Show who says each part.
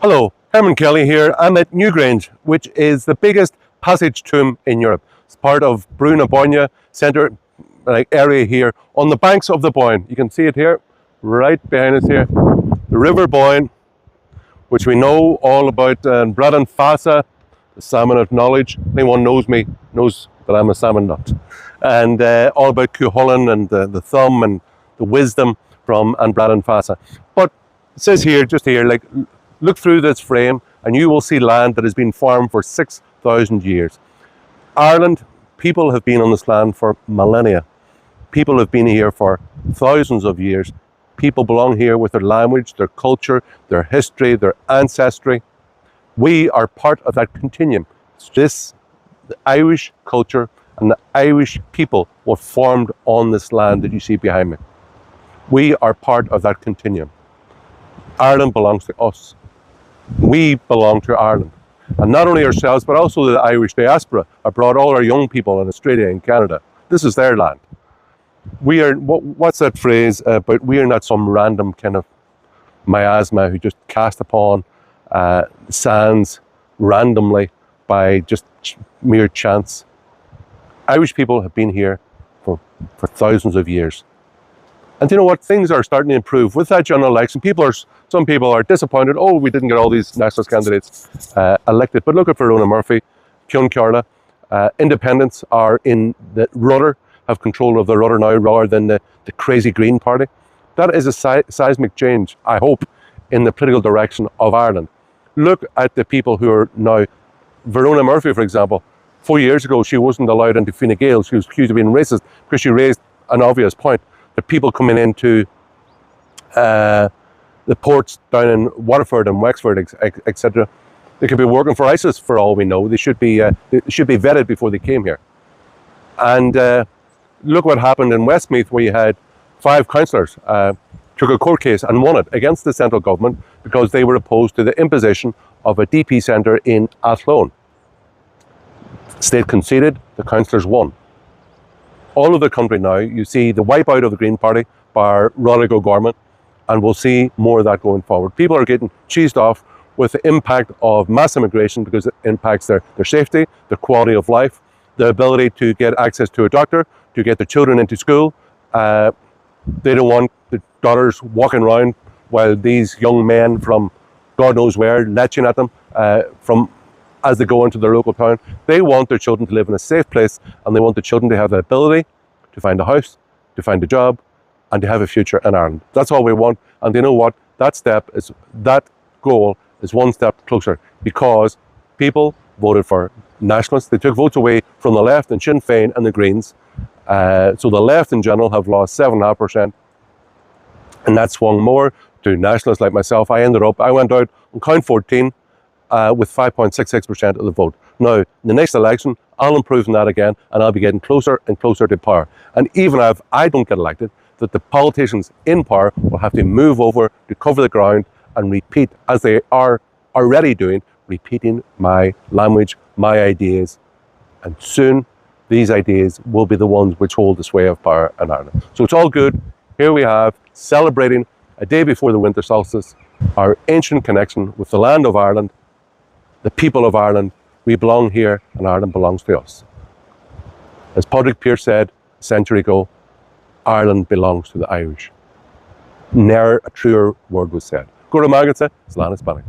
Speaker 1: Hello, Hermann Kelly here. I'm at Newgrange, which is the biggest passage tomb in Europe. It's part of Bruna Boyne centre area here on the banks of the Boyne. You can see it here, right behind us here. The River Boyne, which we know all about, Bradan Fasa, the salmon of knowledge. Anyone knows me knows that I'm a salmon nut. And all about Cuchulainn and the thumb and the wisdom from Bradan Fasa. But it says here, just here, like, look through this frame and you will see land that has been farmed for 6,000 years. Ireland, people have been on this land for millennia. People have been here for thousands of years. People belong here with their language, their culture, their history, their ancestry. We are part of that continuum. The Irish culture and the Irish people were formed on this land that you see behind me. We are part of that continuum. Ireland belongs to us. We belong to Ireland. And not only ourselves, but also the Irish diaspora abroad, all our young people in Australia and Canada. This is their land. We are, what's that phrase about we are not some random kind of miasma who just cast upon sands randomly by just mere chance. Irish people have been here for thousands of years. And you know what? Things are starting to improve. With that general election, some people are disappointed. Oh, we didn't get all these nationalist candidates elected. But look at Verona Murphy, Cion Cearla. Independents are in the rudder, have control of the rudder now rather than the crazy Green Party. That is a seismic change, I hope, in the political direction of Ireland. Look at the people who are now, Verona Murphy, for example. 4 years ago, she wasn't allowed into Fine Gael. She was accused of being racist because she raised an obvious point. The people coming into the ports down in Waterford and Wexford, etc., they could be working for ISIS for all we know. They should be vetted before they came here. And look what happened in Westmeath, where you had 5 councillors took a court case and won it against the central government because they were opposed to the imposition of a DP centre in Athlone. State conceded, the councillors won. All of the country now, you see the wipeout of the Green Party by Roderick O'Gorman, and we'll see more of that going forward. People are getting cheesed off with the impact of mass immigration because it impacts their safety, their quality of life, their ability to get access to a doctor, to get their children into school. They don't want the daughters walking around while these young men from God knows where, leching at them as they go into their local town. They want their children to live in a safe place, and they want the children to have the ability to find a house, to find a job, and to have a future in Ireland. That's all we want. And you know what? That goal is one step closer, because people voted for nationalists. They took votes away from the left and Sinn Féin and the Greens. So the left in general have lost 7.5%. And that swung more to nationalists like myself. I went out on count 14 with 5.66% of the vote. Now, in the next election, I'll improve on that again, and I'll be getting closer and closer to power. And even if I don't get elected, that the politicians in power will have to move over to cover the ground and repeat, as they are already doing, repeating my language, my ideas. And soon, these ideas will be the ones which hold the sway of power in Ireland. So it's all good. Here we have, celebrating a day before the Winter Solstice, our ancient connection with the land of Ireland, the people of Ireland. We belong here, and Ireland belongs to us. As Padraig Pearse said a century ago, Ireland belongs to the Irish. Ne'er a truer word was said. Go to Magatsa, Slán Hispanic.